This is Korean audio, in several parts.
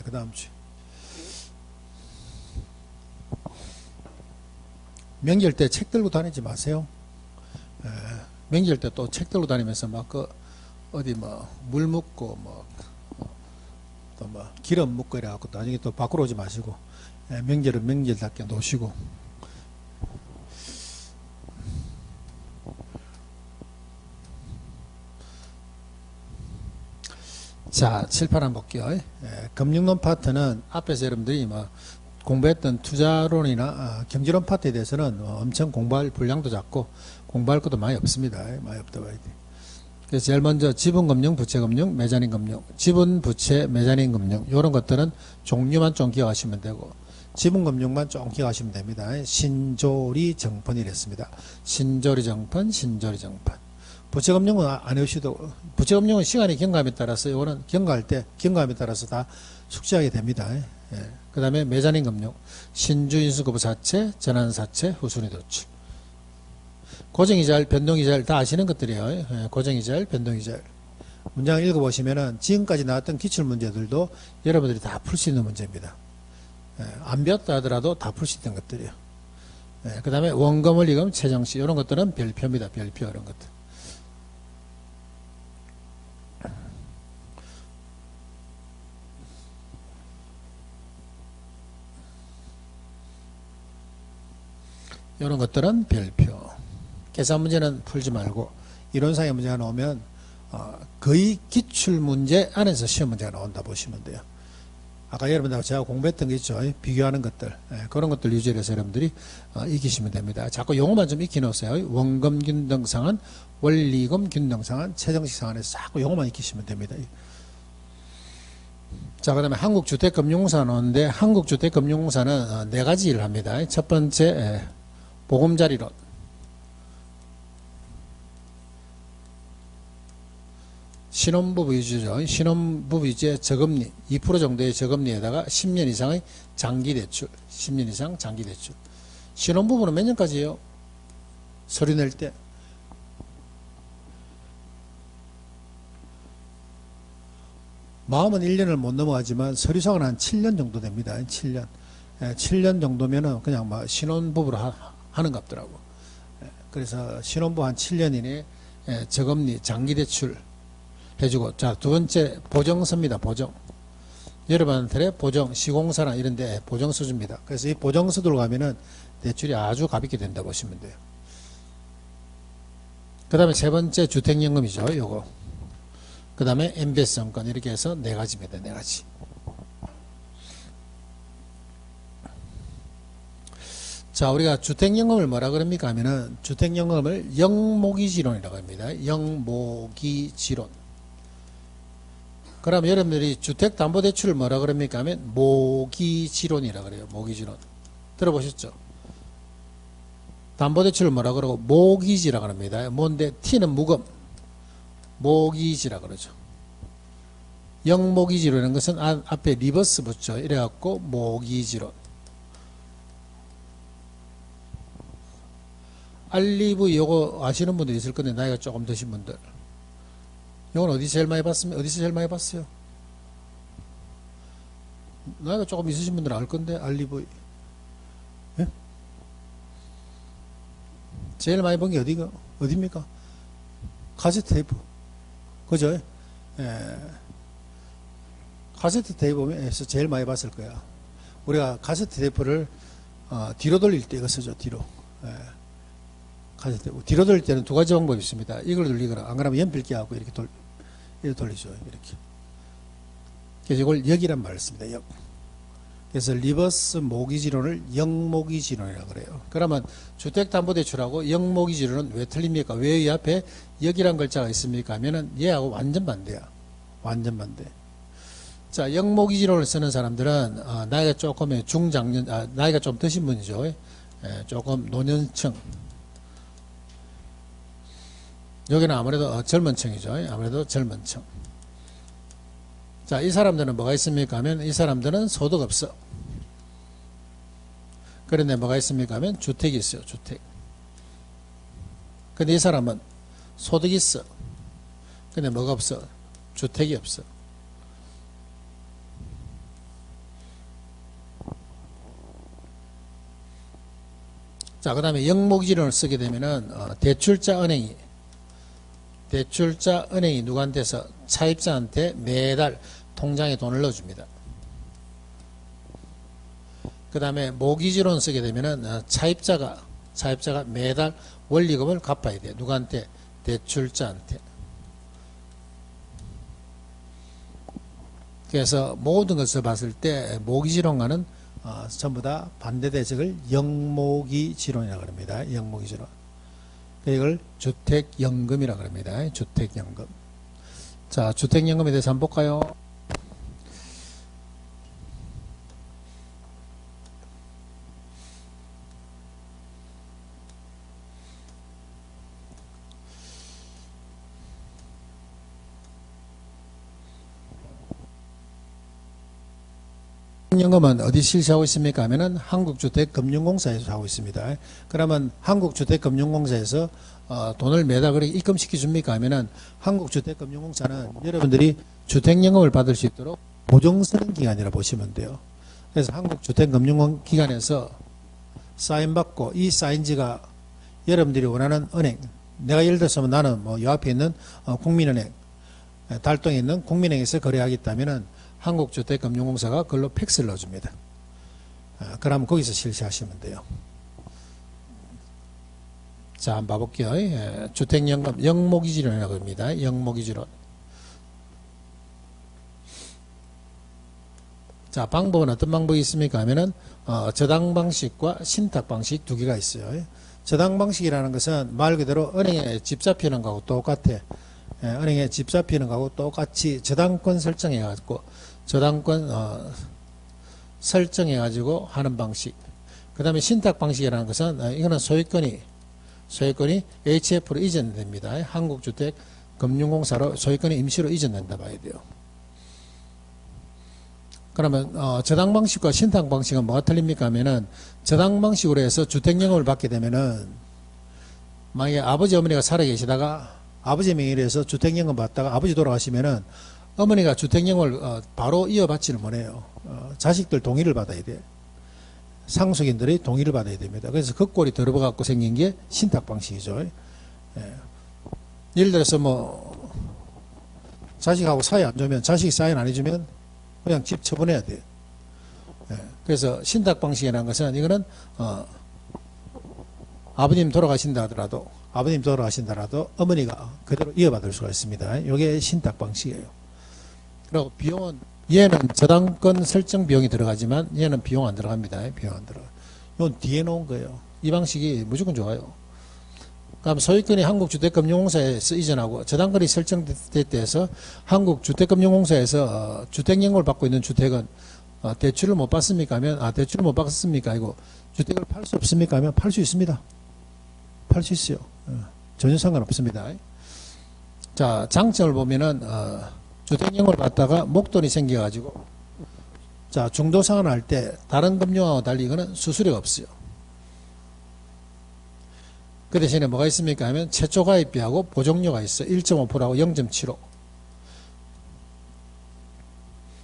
그 다음 주에. 명절 때 책 들고 다니지 마세요. 명절 때 또 책 들고 다니면서 막 어디 뭐 물 묻고 뭐 또 뭐 기름 묻고 이래갖고 나중에 또 밖으로 오지 마시고 명절은 명절답게 노시고. 자, 칠판 한번 볼게요. 금융론 파트는 앞에서 여러분들이 뭐 공부했던 투자론이나 경제론 파트에 대해서는 엄청 공부할 분량도 작고 공부할 것도 많이 없습니다. 많이 없다고 해야 돼. 그래서 제일 먼저 지분금융, 부채금융, 메자닌금융, 지분, 부채, 메자닌금융 이런 것들은 종류만 좀 기억하시면 되고 지분금융만 좀 기억하시면 됩니다. 신조리 정펀이랬습니다. 신조리 정펀, 신조리 정펀. 부채금융은 안 해오셔도, 부채금융은 시간이 경과함에 따라서, 이거는 경과함에 따라서 다 숙지하게 됩니다. 그 다음에 메자닌금융, 신주인수급부사채, 전환사채, 후순위도출. 고정이자율, 변동이자율 다 아시는 것들이에요. 고정이자율, 변동이자율. 문장 읽어보시면은 지금까지 나왔던 기출문제들도 여러분들이 다 풀 수 있는 문제입니다. 안 배웠다 하더라도 다 풀 수 있는 것들이에요. 그 다음에 원금원리금, 최정시, 이런 것들은 별표입니다. 별표, 이런 것들. 이런 것들은 별표. 계산 문제는 풀지 말고 이론상의 문제가 나오면 거의 기출문제 안에서 시험 문제가 나온다 보시면 돼요. 아까 여러분들하고 제가 공부했던 게 있죠. 비교하는 것들. 그런 것들 유지를 해서 여러분들이 익히시면 됩니다. 자꾸 용어만 좀 익혀놓으세요. 원금 균등상한, 원리금 균등상한, 최정식 상한에서 자꾸 용어만 익히시면 됩니다. 자, 그 다음에 한국주택금융공사 나오는데 한국주택금융공사는 네 가지 일을 합니다. 첫 번째 보금자리론, 신혼부부 위주죠. 신혼부부 위주의 저금리 2% 정도의 저금리에다가 10년 이상의 장기대출, 10년 이상 장기대출. 신혼부부는 몇 년까지예요? 서류 낼 때 마음은 1년을 못 넘어가지만 서류상은 한 7년 정도 됩니다. 7년. 7년 정도면은 그냥 막 신혼부부로 하는 것 같더라고. 그래서 신혼부부 한 7년 이내에 저금리 장기대출 해주고. 자, 두 번째 보정서입니다. 보정. 여러분한테 보정, 시공사나 이런 데 보정서 줍니다. 그래서 이 보정서 들고 가면은 대출이 아주 가볍게 된다 보시면 돼요. 그 다음에 세 번째 주택연금이죠. 요거. 그 다음에 MBS증권 이렇게 해서 네 가지입니다. 네 가지. 자, 우리가 주택연금을 뭐라 그럽니까 하면은 주택연금을 영모기지론이라고 합니다. 영모기지론. 그럼 여러분들이 주택담보대출을 뭐라 그럽니까 하면 모기지론이라 그래요. 모기지론. 들어보셨죠? 담보대출을 뭐라 그러고 모기지라 그럽니다. 뭔데 T는 무금. 모기지라 그러죠. 영모기지론이라는 것은 앞에 리버스 붙죠. 이래갖고 모기지론. 알리브 요거 아시는 분들 있을 건데 나이가 조금 드신 분들. 이건 어디서 제일 많이 봤습니까? 어디서 제일 많이 봤어요? 나이가 조금 있으신 분들은 알 건데, 알리보이. 예? 제일 많이 본 게 어디입니까? 카세트 테이프. 그죠? 카세트 테이프에서 제일 많이 봤을 거야. 우리가 카세트 테이프를, 뒤로 돌릴 때 이거 쓰죠, 뒤로. 카세트 테이프. 뒤로 돌릴 때는 두 가지 방법이 있습니다. 이걸 돌리거나, 안 그러면 연필기하고 이렇게 돌리죠. 이렇게. 그래서 이걸 역이란 말을 씁니다. 역. 그래서 리버스 모기지론을 역모기지론이라고 그래요. 그러면 주택담보대출하고 역모기지론은 왜 틀립니까? 왜 이 앞에 역이란 글자가 있습니까? 하면은 얘하고 완전 반대야. 완전 반대. 자, 역모기지론을 쓰는 사람들은 나이가 조금 중장년, 나이가 좀 드신 분이죠. 조금 노년층. 여기는 아무래도 젊은 층이죠. 아무래도 젊은 층. 자, 이 사람들은 뭐가 있습니까 하면 이 사람들은 소득 없어. 그런데 뭐가 있습니까 하면 주택이 있어요. 주택. 근데 이 사람은 소득이 있어. 근데 뭐가 없어? 주택이 없어. 자, 그 다음에 영목이지론을 쓰게 되면은, 대출자 은행이 누구한테서 차입자한테 매달 통장에 돈을 넣어줍니다. 그 다음에 모기지론 쓰게 되면은, 차입자가 매달 원리금을 갚아야 돼. 누구한테? 대출자한테. 그래서 모든 것을 봤을 때 모기지론과는 전부 다 반대대적을 영모기지론이라고 합니다. 영모기지론. 이걸 주택연금이라고 합니다. 주택연금. 자, 주택연금에 대해서 한번 볼까요? 연금은 어디 실시하고 있습니까? 하면은 한국주택금융공사에서 하고 있습니다. 그러면 한국주택금융공사에서 돈을 매달 그렇게 입금시켜 줍니까? 하면은 한국주택금융공사는 여러분들이 주택연금을 받을 수 있도록 보증선언기관이라 보시면 돼요. 그래서 한국주택금융기관에서 사인받고 이 사인지가 여러분들이 원하는 은행, 내가 예를 들어서 나는 뭐 요 앞에 있는 국민은행, 달동에 있는 국민은행에서 거래하겠다면은 한국주택금융공사가 그걸로 팩스를 넣어줍니다. 그러면 거기서 실시하시면 돼요. 자, 한번 봐볼게요. 주택연금 영모기지론이라고 합니다. 영모기지론. 자, 방법은 어떤 방법이 있습니까? 하면은 저당 방식과 신탁 방식 두 개가 있어요. 저당 방식이라는 것은 말 그대로 은행에 집 잡히는 거하고 똑같아. 은행에 집 잡히는 거하고 똑같이 저당권 설정해가지고 저당권 설정해가지고 하는 방식. 그 다음에 신탁 방식이라는 것은 이거는 소유권이 HF로 이전됩니다. 한국주택금융공사로 소유권이 임시로 이전된다 봐야 돼요. 그러면 저당 방식과 신탁 방식은 뭐가 틀립니까 하면은 저당 방식으로 해서 주택연금을 받게 되면은 만약에 아버지 어머니가 살아 계시다가 아버지 명의로 해서 주택연금 받다가 아버지 돌아가시면은 어머니가 주택연금을 바로 이어받지는 못해요. 자식들 동의를 받아야 돼. 상속인들의 동의를 받아야 됩니다. 그래서 그 꼴이 더러워갖고 생긴 게 신탁 방식이죠. 예를 들어서 뭐 자식하고 사이 안 좋으면 자식이 사인 안 해주면 그냥 집 처분해야 돼. 그래서 신탁 방식이라는 것은 이거는 아버님 돌아가신다 하더라도 어머니가 그대로 이어받을 수가 있습니다. 이게 신탁 방식이에요. 그리고 비용은 얘는 저당권 설정 비용이 들어가지만 얘는 비용 안 들어갑니다. 비용 안 들어가. 이건 뒤에 놓은 거예요. 이 방식이 무조건 좋아요. 그럼 소유권이 한국주택금융공사에서 이전하고 저당권이 설정될 때에서 한국주택금융공사에서 주택연금을 받고 있는 주택은 대출을 못 받습니까? 하면 대출을 못 받습니까? 이거 주택을 팔 수 없습니까? 하면 팔 수 있습니다. 팔 수 있어요. 전혀 상관없습니다. 자, 장점을 보면은 주택연금을 받다가 목돈이 생겨가지고 자, 중도상환할 때 다른 금융하고 달리 이거는 수수료가 없어요. 그 대신에 뭐가 있습니까 하면 최초 가입비하고 보정료가 있어요. 1.5%하고 0.75.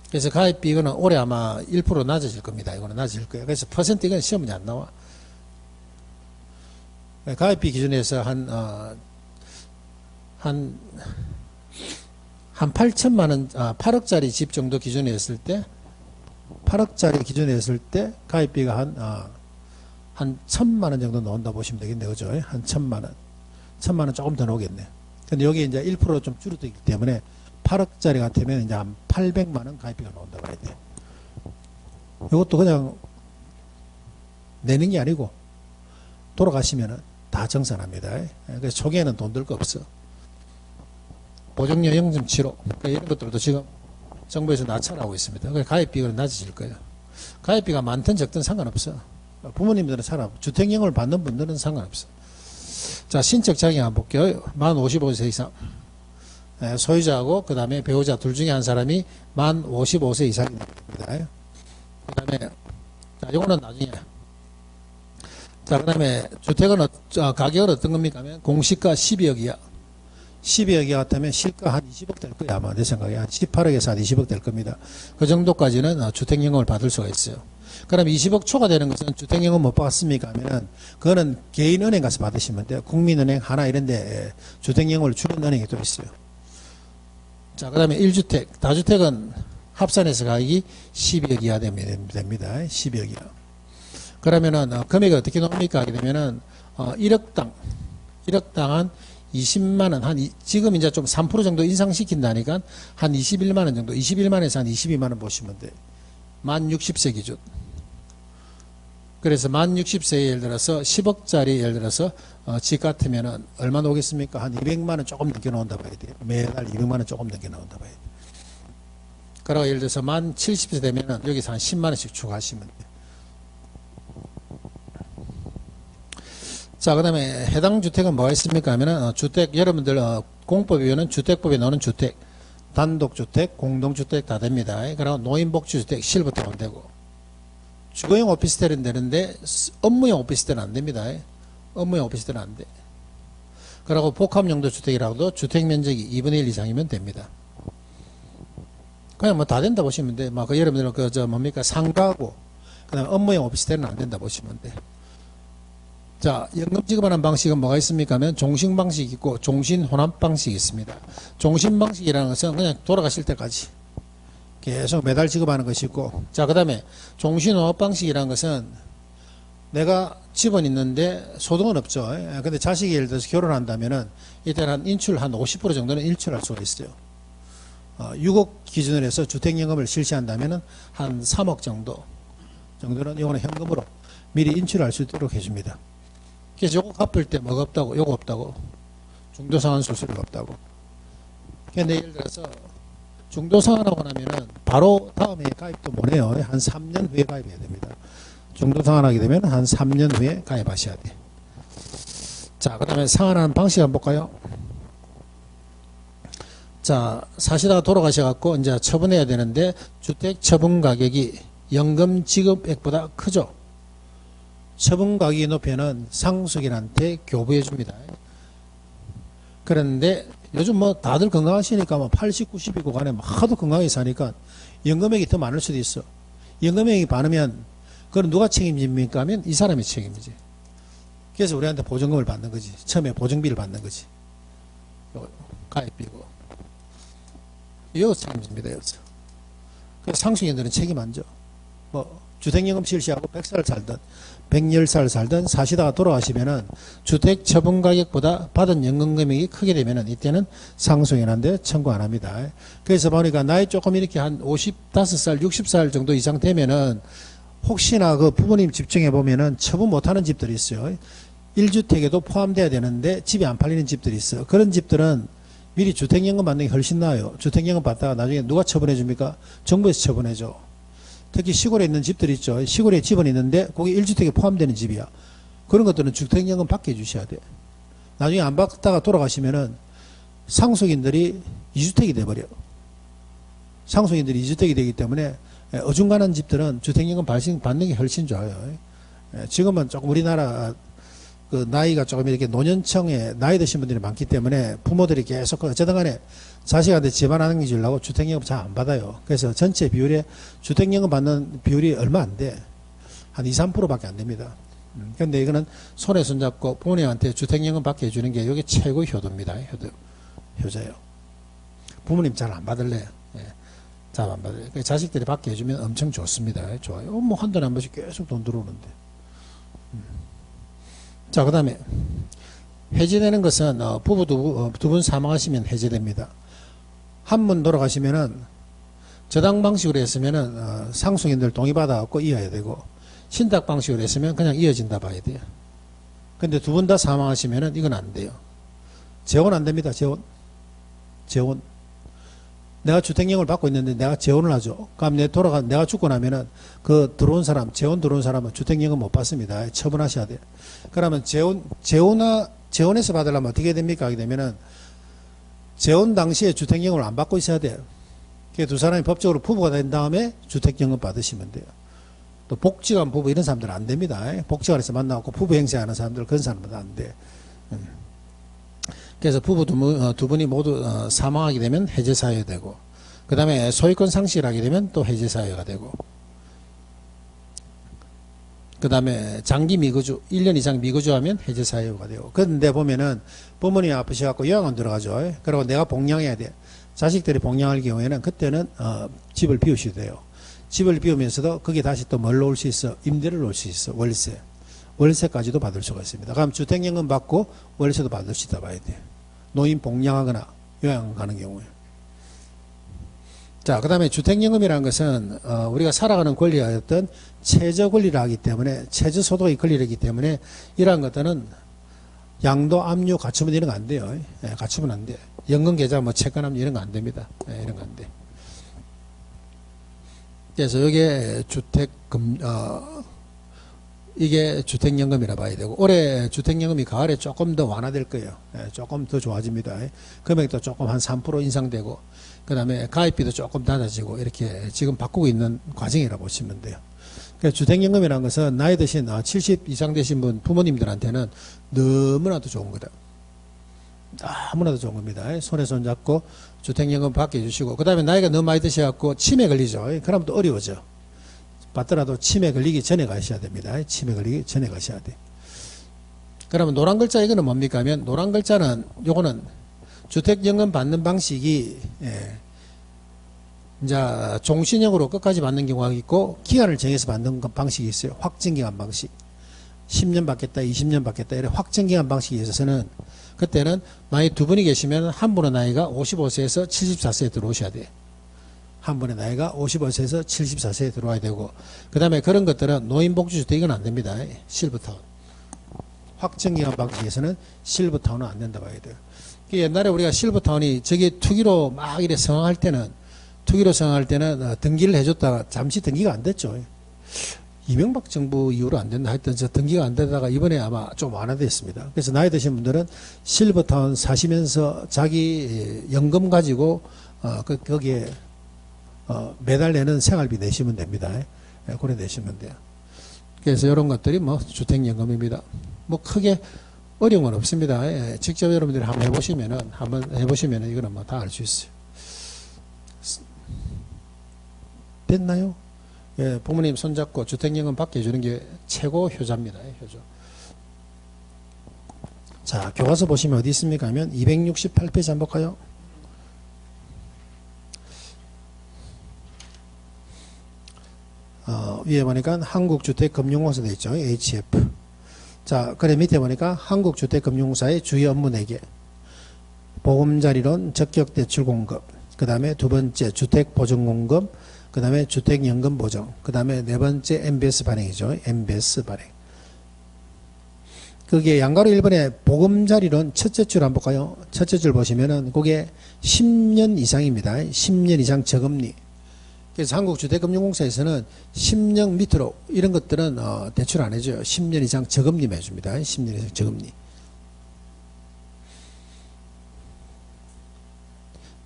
그래서 가입비 이거는 올해 아마 1% 낮아질 겁니다. 이거는 낮아질 거예요. 그래서 퍼센트 이건 시험이 안 나와. 가입비 기준에서 한 8천만 원, 8억짜리 집 정도 기준에 했을 때, 8억짜리 기준에 했을 때, 가입비가 한 1,000만 원 정도 나온다 보시면 되겠네. 그죠? 한 1,000만 원. 1,000만 원 조금 더 나오겠네. 근데 여기 이제 1% 좀 줄어들기 때문에, 8억짜리 같으면 이제 한 800만 원 가입비가 나온다 봐야 돼. 이것도 그냥 내는 게 아니고, 돌아가시면은 다 정산합니다. 그래서 초기에는 돈 들 거 없어. 보정료 0.75. 그러니까 이런 것들도 지금 정부에서 낮춰나가고 있습니다. 그래서 가입비가 낮아질 거예요. 가입비가 많든 적든 상관없어. 부모님들은 주택연금을 받는 분들은 상관없어. 자, 신적 자격 한번 볼게요. 만 55세 이상. 소유자하고 그 다음에 배우자 둘 중에 한 사람이 만 55세 이상입니다. 그 다음에, 자, 요거는 나중에. 자, 그 다음에 주택은, 가격은 어떤 겁니까? 하면 공시가 12억 이하. 12억 이하 같으면 시가 한 20억 될 거예요. 아마 내 생각에. 한 18억에서 한 20억 될 겁니다. 그 정도까지는 주택연금을 받을 수가 있어요. 그럼 20억 초과되는 것은 주택연금 못 받았습니까 하면은 그거는 개인은행 가서 받으시면 돼요. 국민은행 하나 이런데 주택연금을 주는 은행이 또 있어요. 자, 그 다음에 1주택, 다주택은 합산해서 가격이 12억 이하 되면 됩니다. 12억 이하. 그러면은 금액이 어떻게 나옵니까 하게 되면은 1억당 한 20만원, 지금 이제 좀 3% 정도 인상시킨다니까 한 21만원 정도, 21만원에서 한 22만원 보시면 돼요. 만 60세 기준. 그래서 만 60세에 예를 들어서 10억짜리 예를 들어서 집 같으면은 얼마 나오겠습니까? 한 200만원 조금 넘게 나온다 봐야 돼요. 매달 200만원 조금 넘게 나온다 봐야 돼요. 그러고 예를 들어서 만 70세 되면은 여기서 한 10만원씩 추가하시면 돼요. 자, 그 다음에 해당 주택은 뭐가 있습니까 하면은 주택, 여러분들 공법에 의하는 주택법에 나오는 주택, 단독주택, 공동주택 다 됩니다. 그리고 노인복지주택 실부터 하면 되고, 주거용 오피스텔은 되는데 업무용 오피스텔은 안 됩니다. 업무용 오피스텔은 안 돼. 그리고 복합용도 주택이라고도 주택면적이 2분의 1 이상이면 됩니다. 그냥 뭐 다 된다 보시면 돼. 막 여러분들은 뭡니까 상가고, 그 다음에 업무용 오피스텔은 안 된다 보시면 돼. 자, 연금 지급하는 방식은 뭐가 있습니까 하면 종신 방식이 있고 종신 혼합 방식이 있습니다. 종신 방식이라는 것은 그냥 돌아가실 때까지 계속 매달 지급하는 것이 있고, 자, 그 다음에 종신 혼합 방식이라는 것은 내가 집은 있는데 소득은 없죠. 근데 자식이 예를 들어서 결혼한다면은 이때는 한 인출 한 50% 정도는 인출할 수가 있어요. 6억 기준으로 해서 주택연금을 실시한다면은 한 3억 정도는 이거는 현금으로 미리 인출할 수 있도록 해줍니다. 그래서 요거 갚을 때 뭐가 없다고? 요거 없다고. 중도상환 수수료가 없다고. 근데 예를 들어서 중도상환하고 나면은 바로 다음에 가입도 못해요. 한 3년 후에 가입해야 됩니다. 중도상환하게 되면 한 3년 후에 가입하셔야 돼. 자, 그 다음에 상환하는 방식 한번 볼까요? 자, 사시다가 돌아가셔갖고 이제 처분해야 되는데 주택 처분 가격이 연금 지급액보다 크죠. 처분 가격이 높이면 상속인한테 교부해 줍니다. 그런데 요즘 뭐 다들 건강하시니까 뭐 80, 90이고 간에 하도 건강하게 사니까 연금액이 더 많을 수도 있어. 연금액이 많으면 그건 누가 책임집니까 하면 이 사람이 책임이지. 그래서 우리한테 보증금을 받는 거지. 처음에 보증비를 받는 거지. 가입비고. 이거 책임집니다. 여기서. 그래서 상속인들은 책임 안 져. 뭐 주택연금 실시하고 100살 살든 110살 살든 사시다가 돌아가시면은 주택 처분 가격보다 받은 연금 금액이 크게 되면은 이때는 상속인한테 청구 안 합니다. 그래서 보니까 나이 조금 이렇게 한 55살, 60살 정도 이상 되면은 혹시나 그 부모님 집중해 보면은 처분 못 하는 집들이 있어요. 1주택에도 포함돼야 되는데 집이 안 팔리는 집들이 있어요. 그런 집들은 미리 주택연금 받는 게 훨씬 나아요. 주택연금 받다가 나중에 누가 처분해 줍니까? 정부에서 처분해 줘. 특히 시골에 있는 집들이 있죠. 시골에 집은 있는데 거기 1주택에 포함되는 집이야. 그런 것들은 주택연금 받게 해주셔야 돼. 나중에 안 받다가 돌아가시면은 상속인들이 2주택이 돼버려. 상속인들이 2주택이 되기 때문에 어중간한 집들은 주택연금 받는 게 훨씬 좋아요. 지금은 조금 우리나라 그 나이가 조금 이렇게 노년층에 나이 드신 분들이 많기 때문에 부모들이 계속 어쨌든 간에 자식한테 집안 하는 게 주려고 주택연금 잘 안 받아요. 그래서 전체 비율에 주택연금 받는 비율이 얼마 안 돼. 한 2, 3%밖에 안 됩니다. 근데 이거는 손에 손잡고 부모님한테 주택연금 받게 해주는 게 이게 최고 효도입니다. 효자예요. 부모님 잘 안 받을래요. 잘 안 받아요. 자식들이 받게 해주면 엄청 좋습니다. 좋아요. 뭐 한 달에 한 번씩 계속 돈 들어오는데. 자, 그 다음에 해지되는 것은 부부 두 분 사망하시면 해지됩니다. 한 분 돌아가시면은 저당 방식으로 했으면은 상속인들 동의받아갖고 이어야 되고, 신탁 방식으로 했으면 그냥 이어진다 봐야 돼요. 근데 두 분 다 사망하시면은 이건 안 돼요. 재혼 안 됩니다. 재혼. 내가 주택연금을 받고 있는데 내가 재혼을 하죠. 그럼 내가 죽고 나면은 그 들어온 사람, 재혼 들어온 사람은 주택연금 못 받습니다. 처분하셔야 돼요. 그러면 재혼해서 받으려면 어떻게 됩니까? 하게 되면은 재혼 당시에 주택연금을 안 받고 있어야 돼요. 두 사람이 법적으로 부부가 된 다음에 주택연금 받으시면 돼요. 또 복지관 부부 이런 사람들은 안 됩니다. 복지관에서 만나고 부부 행세하는 사람들, 그런 사람들은 안 돼. 그래서 부부 두 분이 모두 사망하게 되면 해제사유가 되고, 그 다음에 소유권 상실하게 되면 또 해제사유가 되고, 그 다음에 장기 미거주, 1년 이상 미거주하면 해제 사유가 되고. 그런데 보면은 부모님이 아프셔갖고 요양원 들어가죠. 그리고 내가 복양해야 돼. 자식들이 복양할 경우에는 그때는 집을 비우셔도 돼요. 집을 비우면서도 거기에 다시 또 뭘로 올 수 있어? 임대를 올 수 있어. 월세. 월세까지도 받을 수가 있습니다. 그럼 주택연금 받고 월세도 받을 수 있다 봐야 돼. 노인 복양하거나 요양 가는 경우에. 자, 그 다음에 주택연금이라는 것은 우리가 살아가는 권리가 어떤 최저 권리를 하기 때문에, 최저 소득의 권리이기 때문에 이러한 것들은 양도, 압류, 가처분 이런 거 안 돼요. 예, 가처분 안 돼. 연금 계좌, 뭐 채권압류 이런 거 안 됩니다. 예, 이런 거 안 돼. 그래서 이게 이게 주택연금이라 봐야 되고, 올해 주택연금이 가을에 조금 더 완화될 거예요. 예, 조금 더 좋아집니다. 금액도 조금 한 3% 인상되고, 그 다음에 가입비도 조금 낮아지고, 이렇게 지금 바꾸고 있는 과정이라고 보시면 돼요. 그러니까 주택연금이라는 것은 나이 드신 70 이상 되신 분, 부모님들한테는 너무나도 좋은 거다. 너무나도 좋은 겁니다. 손에 손 잡고 주택연금 받게 해주시고, 그 다음에 나이가 너무 많이 드셔갖고 치매 걸리죠. 그럼 또 어려워져. 받더라도 치매 걸리기 전에 가셔야 됩니다. 치매 걸리기 전에 가셔야 돼. 그러면 노란 글자 이거는 뭡니까 하면, 노란 글자는 요거는 주택연금 받는 방식이 이제 종신형으로 끝까지 받는 경우가 있고, 기간을 정해서 받는 방식이 있어요. 확정기간 방식. 10년 받겠다, 20년 받겠다, 이런 확정기간 방식에 있어서는, 그때는 만약 두 분이 계시면 한 분의 나이가 55세에서 74세에 들어오셔야 돼요. 한 분의 나이가 55세에서 74세에 들어와야 되고, 그 다음에 그런 것들은 노인복지주택 이건 안 됩니다. 실버타운. 확정기간 방식에서는 실버타운은 안 된다 봐야 돼요. 옛날에 우리가 실버타운이 저기 투기로 막 이래 성황할 때는, 등기를 해줬다가 잠시 등기가 안 됐죠. 이명박 정부 이후로 안 된다 하여튼 저 등기가 안 되다가 이번에 아마 좀 완화됐습니다. 그래서 나이 드신 분들은 실버타운 사시면서 자기 연금 가지고 거기에 매달 내는 생활비 내시면 됩니다. 그래 내시면 돼요. 그래서 이런 것들이 뭐 주택연금입니다. 뭐 크게 어려운 건 없습니다. 직접 여러분들이 한번 해보시면은 이거는 뭐 다 알 수 있어요. 됐나요? 예, 부모님 손잡고 주택연금 받게 해주는 게 최고 효자입니다. 효자. 자, 교과서 보시면 어디 있습니까 하면 268페이지 한번 볼까요? 위에 보니까 한국주택금융공사 되어 있죠. HF. 자, 그래 밑에 보니까 한국주택금융공사의 주요 업무 4개. 보금자리론, 적격대출 공급. 그 다음에 두 번째 주택보증공급. 그 다음에 주택연금 보정. 그 다음에 네 번째 MBS 발행이죠. MBS 발행. 거기에 양가로 1번에 보금자리론 첫째 줄 한번 볼까요? 첫째 줄 보시면은 그게 10년 이상입니다. 10년 이상 저금리. 그래서 한국주택금융공사에서는 10년 밑으로 이런 것들은 대출 안 해줘요. 10년 이상 저금리만 해줍니다. 10년 이상 저금리.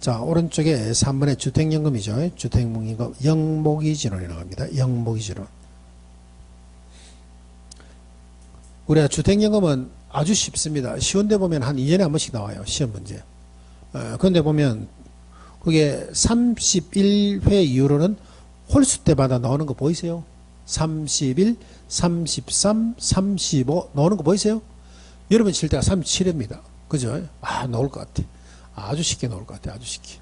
자, 오른쪽에 3번의 주택연금이죠. 주택연금 영목이지론이라고 합니다. 영목이지론. 우리가 주택연금은 아주 쉽습니다. 쉬운데 보면 한 2년에 한 번씩 나와요. 시험 문제. 그런데 보면 그게 31회 이후로는 홀수 때마다 나오는 거 보이세요? 31, 33, 35 나오는 거 보이세요? 여러분 칠 때가 37회입니다. 그죠? 나올 것 같아. 아주 쉽게 나올 것 같아. 아주 쉽게.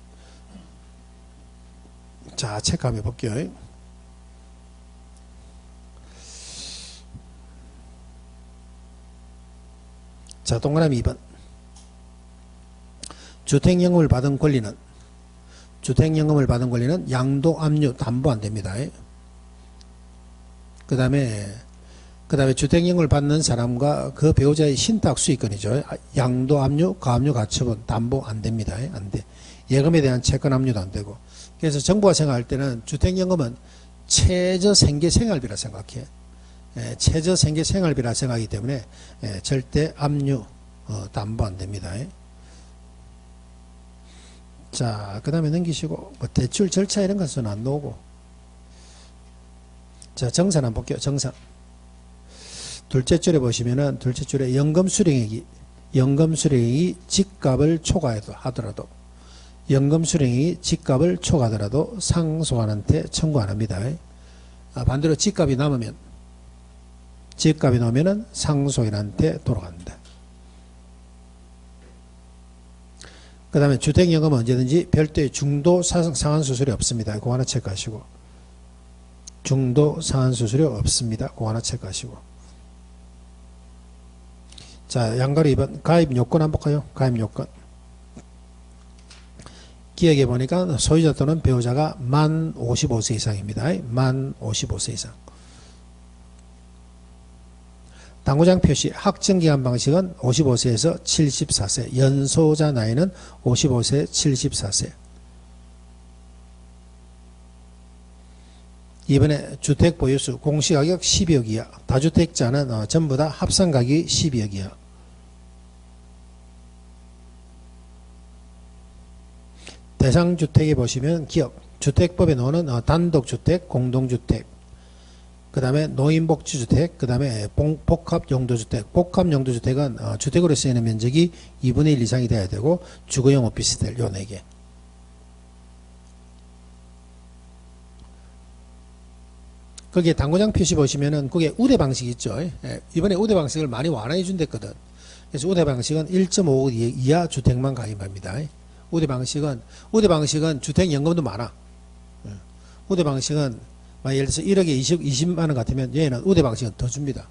자, 체크하면 볼게요. 자, 동그라미 2번. 주택연금을 받은 권리는 양도, 압류, 담보 안 됩니다. 그 다음에 주택연금을 받는 사람과 그 배우자의 신탁 수익권이죠. 양도, 압류, 가압류, 가처분, 담보 안 됩니다. 안 돼. 예금에 대한 채권 압류도 안 되고. 그래서 정부가 생각할 때는 주택연금은 최저 생계 생활비라 생각해. 최저 생계 생활비라 생각하기 때문에 절대 압류, 담보 안 됩니다. 자, 그 다음에 넘기시고, 뭐 대출 절차 이런 것은 안 나오고. 자, 정산 한번 볼게요. 정산. 둘째 줄에 보시면은, 둘째 줄에 연금 수령액이 집값을 초과하더라도, 상속안한테 청구 안 합니다. 반대로 집값이 남으면, 지읒값이 나오면은 상속인한테 돌아갑니다. 그 다음에 주택연금은 언제든지 별도의 중도 상환수수료 없습니다. 그거 하나 체크하시고. 중도 상환수수료 없습니다. 그거 하나 체크하시고. 자, 양가로 2번 가입 요건 한번 볼까요? 가입 요건. 기억해 보니까 소유자 또는 배우자가 만 55세 이상입니다. 만 55세 이상. 당구장 표시 확정기간 방식은 55세에서 74세, 연소자 나이는 55세, 74세. 이번에 주택 보유수 공시가격 12억 이하, 다주택자는 전부 다 합산가격이 12억 이하. 대상주택에 보시면 기억, 주택법에 나오는 단독주택, 공동주택, 그 다음에 노인복지주택, 그 다음에 복합용도주택. 복합용도주택은 주택으로 쓰이는 면적이 2분의 1 이상이 돼야 되고 주거용 오피스텔 요 4개. 거기에 당구장 표시 보시면은 그게 우대 방식 있죠. 이번에 우대 방식을 많이 완화해 준댔거든. 그래서 우대 방식은 1.5억 이하 주택만 가입합니다. 우대 방식은 주택연금도 많아. 우대 방식은 예를 들어서 1억에 20만원 같으면 얘는 우대 방식은 더 줍니다.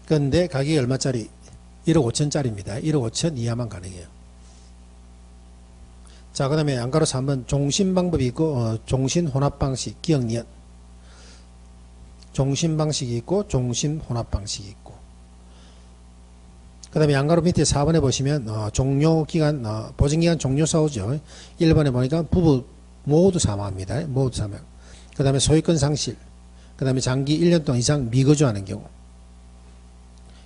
그런데 가격이 얼마짜리? 1억 5천짜리입니다. 1억 5천 이하만 가능해요. 자, 그 다음에 양가로 3번 종신방법이 있고 종신혼합방식, 기억니은. 종신방식이 있고 종신혼합방식이 있고. 그 다음에 양가로 밑에 4번에 보시면 종료기간, 보증기간 종료 사오죠. 1번에 보니까 부부 모두 사망합니다. 모두 사망. 그 다음에 소유권 상실. 그 다음에 장기 1년 동안 이상 미거주하는 경우.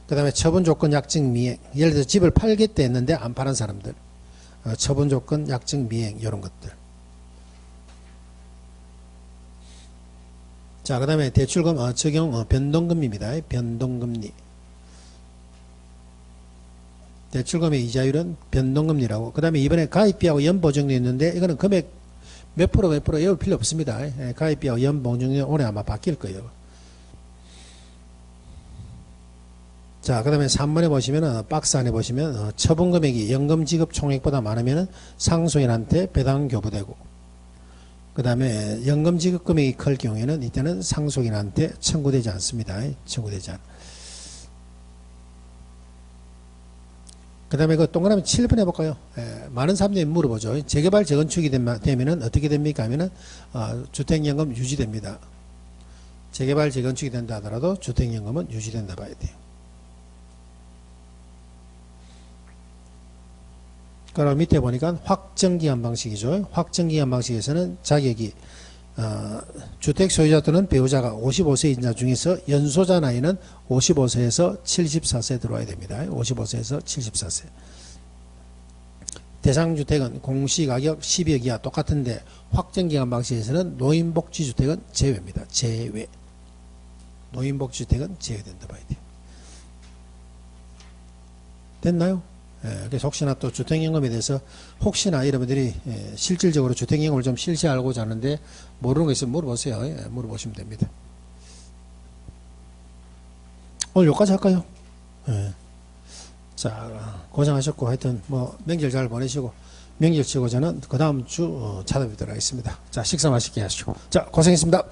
그 다음에 처분 조건 약정 미행. 예를 들어서 집을 팔겠다 했는데 안 파는 사람들. 처분 조건 약정 미행 이런 것들. 자, 그 다음에 대출금 적용 변동금리입니다. 변동금리. 대출금의 이자율은 변동금리라고. 그 다음에 이번에 가입비하고 연보증도 있는데 이거는 금액 몇 프로 외울 필요 없습니다. 가입비하고 연보증이 올해 아마 바뀔 거예요. 자, 그 다음에 3번에 보시면 박스 안에 보시면 처분금액이 연금 지급 총액보다 많으면 상속인한테 배당 교부되고, 그 다음에 연금 지급 금액이 클 경우에는 이때는 상속인한테 청구되지 않습니다. 청구되지 않. 그 다음에 그 동그라미 7번 해볼까요? 많은 사람들이 물어보죠. 재개발 재건축이 되면은 어떻게 됩니까? 하면은 주택연금 유지됩니다. 재개발 재건축이 된다 하더라도 주택연금은 유지된다 봐야 돼요. 그럼 밑에 보니까 확정기한 방식이죠. 확정기한 방식에서는 자격이 주택 소유자 또는 배우자가 55세 인자 중에서 연소자 나이는 55세에서 74세 들어와야 됩니다. 55세에서 74세. 대상주택은 공시가격 12억 이하 똑같은데 확정기한 방식에서는 노인복지주택은 제외입니다. 제외. 노인복지주택은 제외된다 봐야 돼요. 됐나요? 그래서 혹시나 또 주택연금에 대해서 혹시나 여러분들이 실질적으로 주택연금을 좀 실시 알고자 하는데 모르는 거 있으면 물어보세요. 물어보시면 됩니다. 오늘 여기까지 할까요? 자, 고생하셨고 하여튼 뭐 명절 잘 보내시고 명절 치고 저는 그 다음 주 찾아뵙도록 하겠습니다. 자, 식사 맛있게 하시고. 자, 고생했습니다.